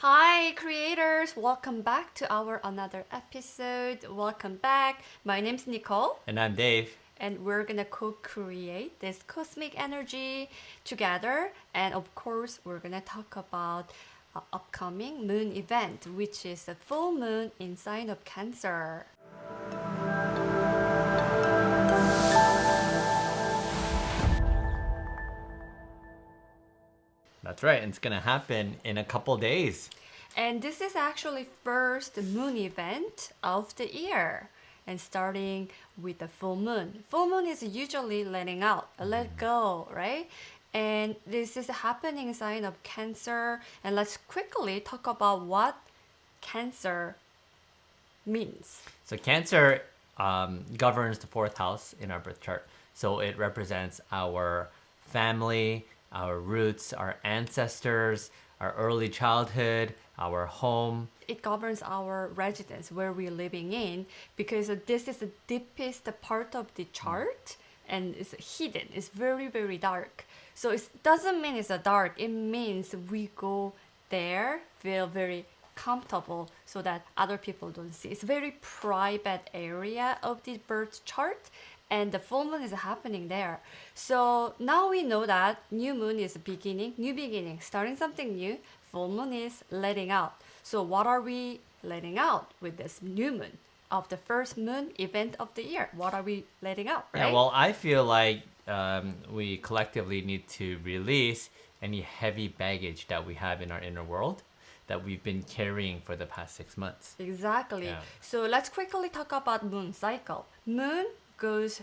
Hi, creators! Welcome back to our another episode. Welcome back. My name's Nicole, And I'm Dave. and we're gonna co-create this cosmic energy together. And of course, we're gonna talk about upcoming moon event, which is the full moon in sign of Cancer. That's right. It's going to happen in a couple days. And this is actually first moon event of the year. And starting with the full moon. Full moon is usually letting out, let go, right? And this is a happening sign of Cancer. And let's quickly talk about what Cancer means. So, Cancer governs the fourth house in our birth chart. So, it represents our family, our roots, our ancestors, our early childhood, our home. It governs our residence where we're living in because this is the deepest part of the chart and it's hidden. It's very, very dark. So it doesn't mean it's a dark. It means we go there, feel very comfortable so that other people don't see. It's a very private area of the birth chart and the full moon is happening there. So now we know that new moon is beginning, new beginning, starting something new. Full moon is letting out. So what are we letting out with this new moon of the first moon event of the year? What are we letting out, right? Yeah, well, I feel like we collectively need to release any heavy baggage that we have in our inner world that we've been carrying for the past 6 months. Exactly. Yeah. So let's quickly talk about moon cycle. Moon goes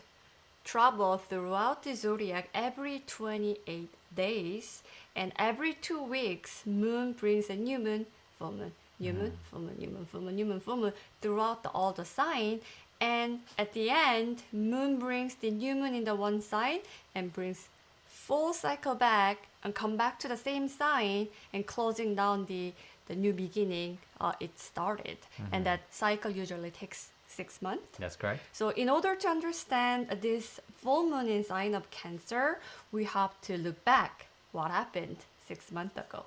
travel throughout the zodiac every 28 days, and every 2 weeks moon brings a new moon, full moon, new moon, full moon, new moon, full moon, new moon, full moon throughout all the sign. And at the end, moon brings the new moon in the one sign and brings full cycle back and come back to the same sign and closing down the new beginning it started. And that cycle usually takes 6 months. That's correct. So in order to understand this full moon in sign of Cancer, we have to look back what happened 6 months ago.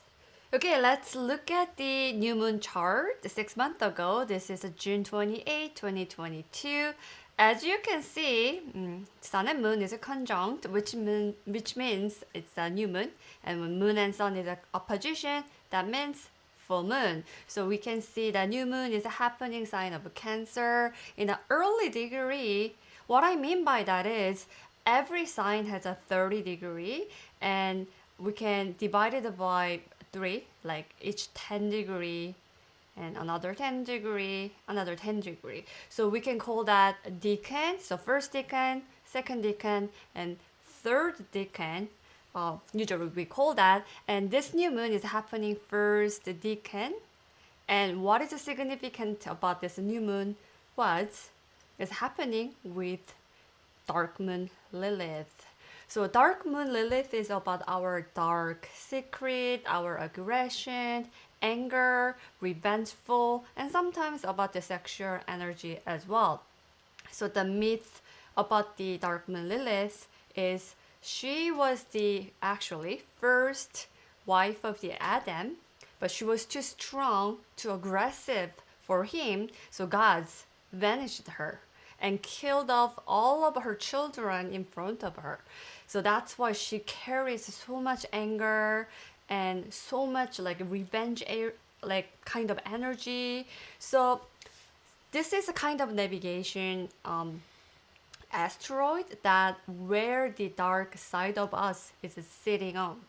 Okay, let's look at the new moon chart 6 months ago. This is June 28, 2022. As you can see, sun and moon is a conjunct, which means it's a new moon. And when moon and sun is a opposition, that means full moon. So we can see that new moon is a happening sign of Cancer in an early degree. What I mean by that is every sign has a 30 degree and we can divide it by 3, like each 10 degree and another 10 degree, another 10 degree. So we can call that decan. So first decan, second decan, and third decan. Usually we call that. And this new moon is happening first decan. And what is significant about this new moon was it's happening with dark moon Lilith. So dark moon Lilith is about our dark secret, our aggression, anger, revengeful, and sometimes about the sexual energy as well. So the myth about the dark moon Lilith is she was the actually first wife of the Adam, but she was too strong, too aggressive for him, so gods vanished her and killed off all of her children in front of her. So that's why she carries so much anger and so much like revenge, like kind of energy. So this is a kind of navigation asteroid that where the dark side of us is sitting on.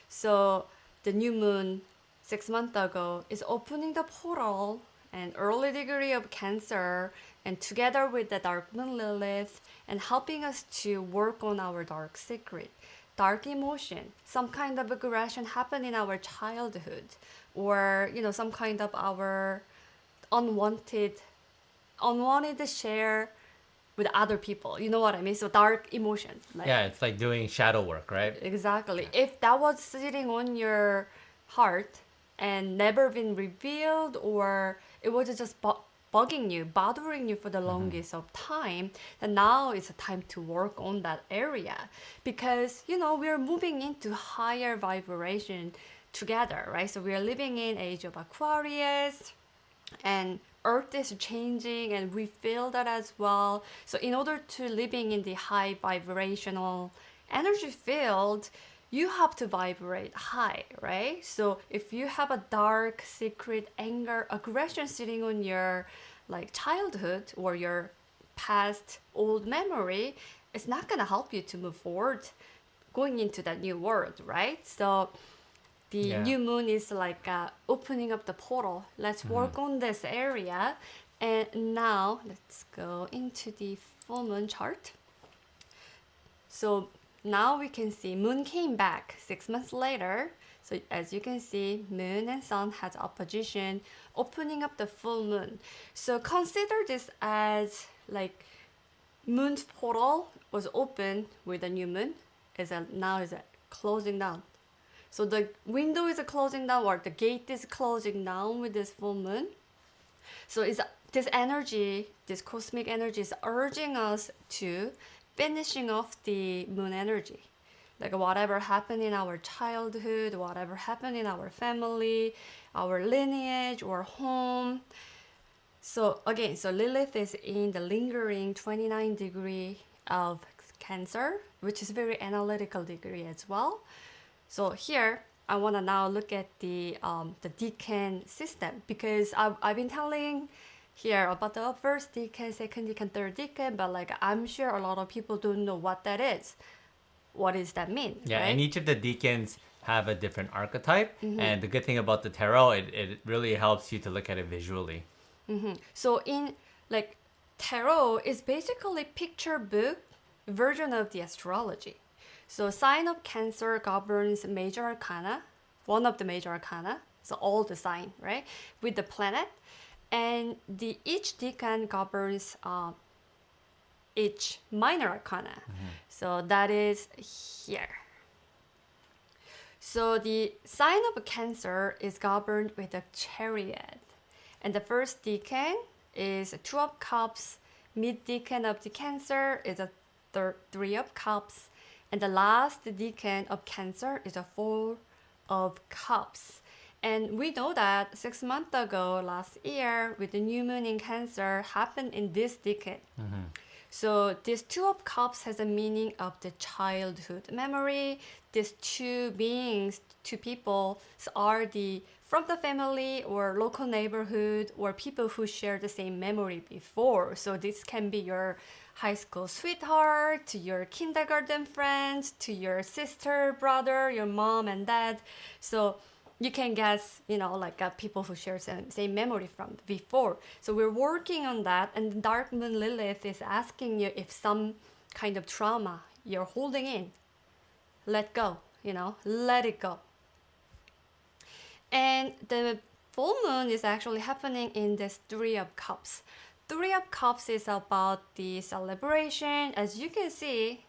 So the new moon 6 months ago is opening the portal and early degree of Cancer and together with the dark moon Lilith and helping us to work on our dark secret, dark emotion, some kind of aggression happened in our childhood or some kind of our unwanted share with other people. You know what I mean? So dark emotion. Like, Yeah, it's like doing shadow work, right? exactly. If that was sitting on your heart and never been revealed or it was just bugging you, bothering you for the longest of time, then now it's a time to work on that area because we're moving into higher vibration together, right? So we are living in age of Aquarius, and Earth is changing, and we feel that as well. So in order to living in the high vibrational energy field, you have to vibrate high, right? So if you have a dark secret anger aggression sitting on your like childhood or your past old memory, it's not going to help you to move forward going into that new world, right? So the Yeah. new moon is like opening up the portal. Let's work on this area. And now let's go into the full moon chart. So now we can see moon came back 6 months later. So as you can see, moon and sun has opposition, opening up the full moon. So consider this as like moon's portal was open with a new moon. Now is closing down. So the window is closing down or the gate is closing down with this full moon. So it's this energy, this cosmic energy is urging us to finishing off the moon energy. Like whatever happened in our childhood, whatever happened in our family, our lineage or home. So again, so Lilith is in the lingering 29 degree of Cancer, which is very analytical degree as well. So here, I want to now look at the decan system because I've been telling here about the first decan, second decan, third decan, but like I'm sure a lot of people don't know what that is. What does that mean? Yeah, right? and each of the deacons have a different archetype. And the good thing about the tarot, it really helps you to look at it visually. So in like tarot is basically picture book version of the astrology. So sign of Cancer governs major arcana, one of the major arcana. So all the sign, right, with the planet, and the each decan governs each minor arcana. So that is here. So the sign of Cancer is governed with a chariot. And the first decan is Two of Cups. Mid decan of the Cancer is a Three of Cups. And the last decan of Cancer is a Four of Cups. And we know that 6 months ago, last year, with the new moon in Cancer, happened in this decan. So this Two of Cups has a meaning of the childhood memory. These two beings, two people, are the from the family or local neighborhood or people who share the same memory before. So this can be your high school sweetheart, to your kindergarten friends, to your sister, brother, your mom and dad. So you can guess, like people who share same memory from before. So we're working on that. And Dark Moon Lilith is asking you if some kind of trauma you're holding in, let go, let it go. And the full moon is actually happening in this Three of Cups. Three of Cups is about the celebration. As you can see,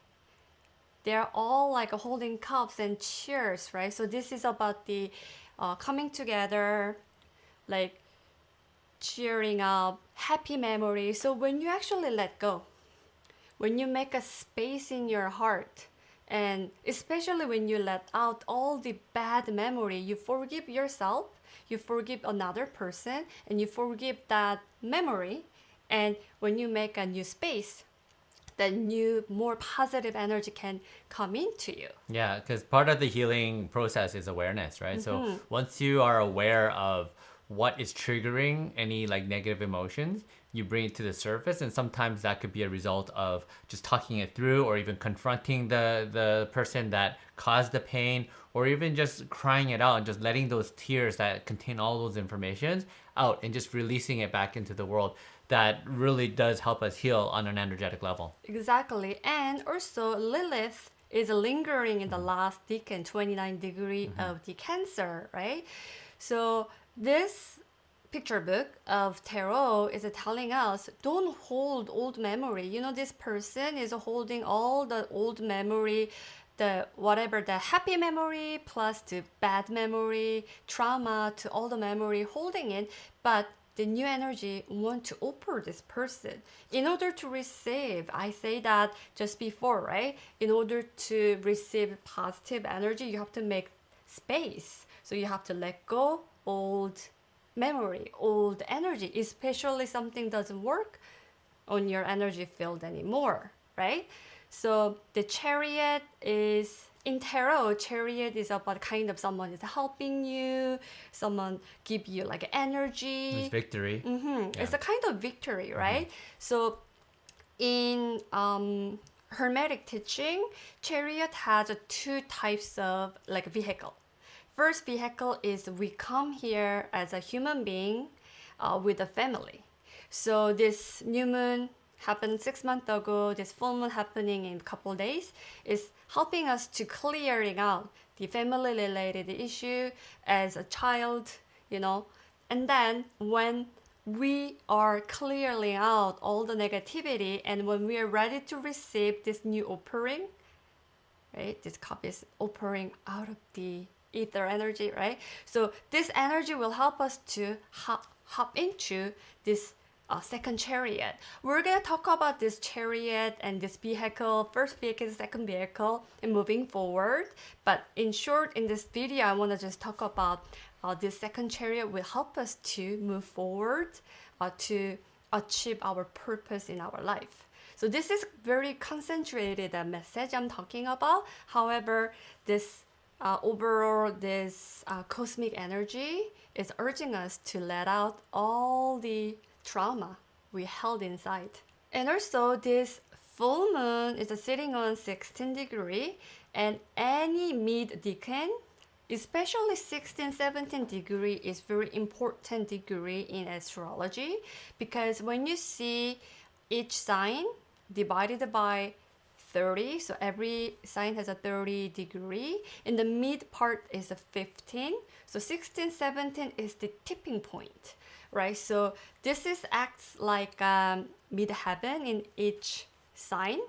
they're all like holding cups and cheers, right? So this is about the coming together, like cheering up, happy memories. So when you actually let go, when you make a space in your heart, and especially when you let out all the bad memory, you forgive yourself, you forgive another person, and you forgive that memory. And when you make a new space, the new, more positive energy can come into you. Yeah, because part of the healing process is awareness, right? So once you are aware of what is triggering any like negative emotions, you bring it to the surface, and sometimes that could be a result of just talking it through, or even confronting the person that caused the pain, or even just crying it out and just letting those tears that contain all those informations out and just releasing it back into the world. That really does help us heal on an energetic level. Exactly. And also Lilith is lingering in the last decan, 29 degree of the Cancer, right? So this picture book of tarot is telling us don't hold old memory. This person is holding all the old memory, the whatever, the happy memory plus the bad memory, trauma, to all the memory, holding it, but the new energy want to open this person in order to receive. I say that just before, right? In order to receive positive energy, you have to make space. So you have to let go old memory, old energy, especially something doesn't work on your energy field anymore, right? So the chariot is in tarot, chariot is about kind of someone is helping you, someone give you like It's energy. victory. Yeah. It's a kind of victory, right? So in Hermetic teaching, chariot has two types of like vehicle. First vehicle is we come here as a human being with a family. So this new moon happened 6 months ago. This full moon happening in a couple days is helping us to clearing out the family related issue as a child, you know. And then when we are clearing out all the negativity and when we are ready to receive this new offering, right? This cup is offering out of the ether energy, right? So this energy will help us to hop into this second chariot. We're gonna talk about this chariot and this vehicle, first vehicle, second vehicle, and moving forward. But in short, in this video, I want to just talk about this second chariot will help us to move forward, to achieve our purpose in our life. So this is very concentrated message I'm talking about. However, this overall this cosmic energy is urging us to let out all the trauma we held inside. And also this full moon is sitting on 16 degree and any mid decan, especially 16 17 degree is very important degree in astrology because when you see each sign divided by 30, so every sign has a 30 degree and the mid part is a 15, so 16 17 is the tipping point, right? So this is acts like mid heaven in each sign.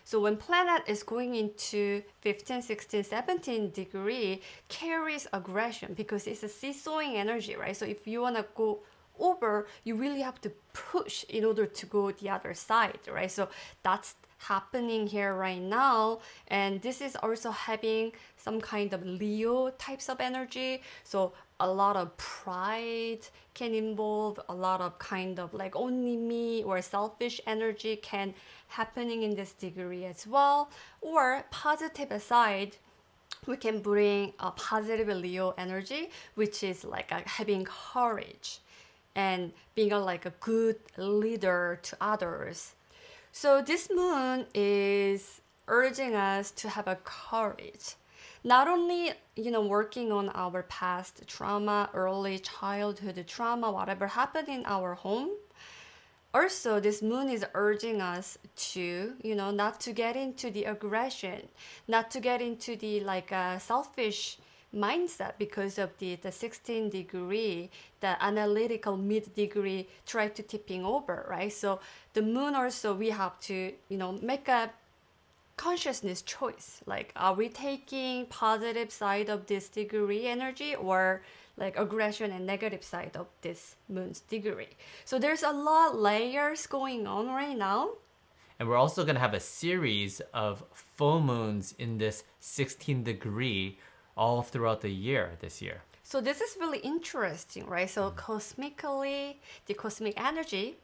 So when planet is going into 15, 16, 17 degree carries aggression because it's a seesawing energy, right? So if you want to go over, you really have to push in order to go the other side, right? So that's happening here right now. And this is also having some kind of Leo types of energy. So a lot of pride can involve, a lot of kind of like only me or selfish energy can happening in this degree as well. Or positive side, we can bring a positive Leo energy, which is like having courage and being like a good leader to others. So this moon is urging us to have a courage. Not only, working on our past trauma, early childhood trauma, whatever happened in our home. Also, this moon is urging us to, not to get into the aggression, not to get into the like selfish mindset because of the 16 degree, the analytical mid degree try to tipping over, right? So the moon also we have to, make a consciousness choice. Like, are we taking positive side of this degree energy or like aggression and negative side of this moon's degree? So there's a lot layers going on right now. And we're also going to have a series of full moons in this 16 degree all throughout the year this year. So this is really interesting, right? So cosmically, the cosmic energy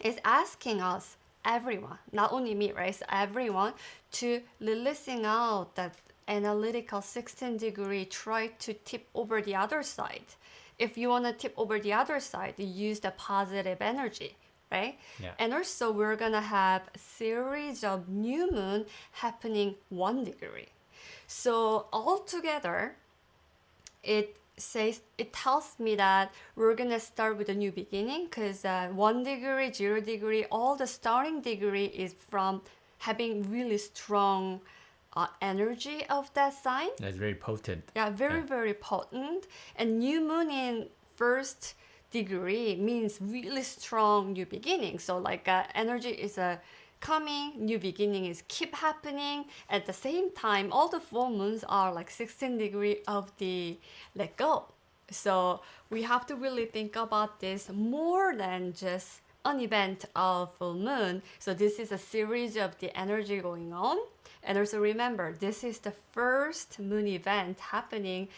is asking us, everyone, not only me, right? So everyone to releasing out that analytical 16 degree, try to tip over the other side. If you want to tip over the other side, use the positive energy, right? Yeah. And also we're gonna have a series of new moon happening 1 degree. So altogether, it tells me that we're gonna start with a new beginning because 1 degree, 0 degree, all the starting degree is from having really strong energy of that sign. That's very potent. Yeah, very potent. And new moon in first degree means really strong new beginning. So like energy is a coming, new beginning is keep happening. At the same time, all the full moons are like 16 degree of the let go. So we have to really think about this more than just an event of full moon. So this is a series of the energy going on. And also remember, this is the first moon event happening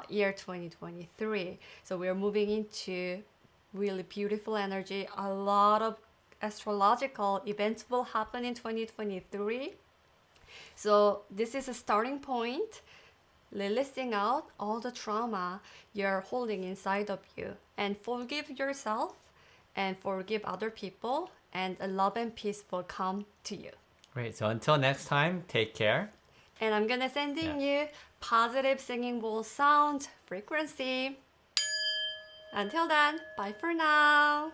year 2023. So we're moving into really beautiful energy. A lot of astrological events will happen in 2023. So this is a starting point, releasing out all the trauma you're holding inside of you, and forgive yourself and forgive other people, and a love and peace will come to you. Great. So until next time, take care. And I'm gonna sending you positive singing bowl sound frequency. Until then, bye for now.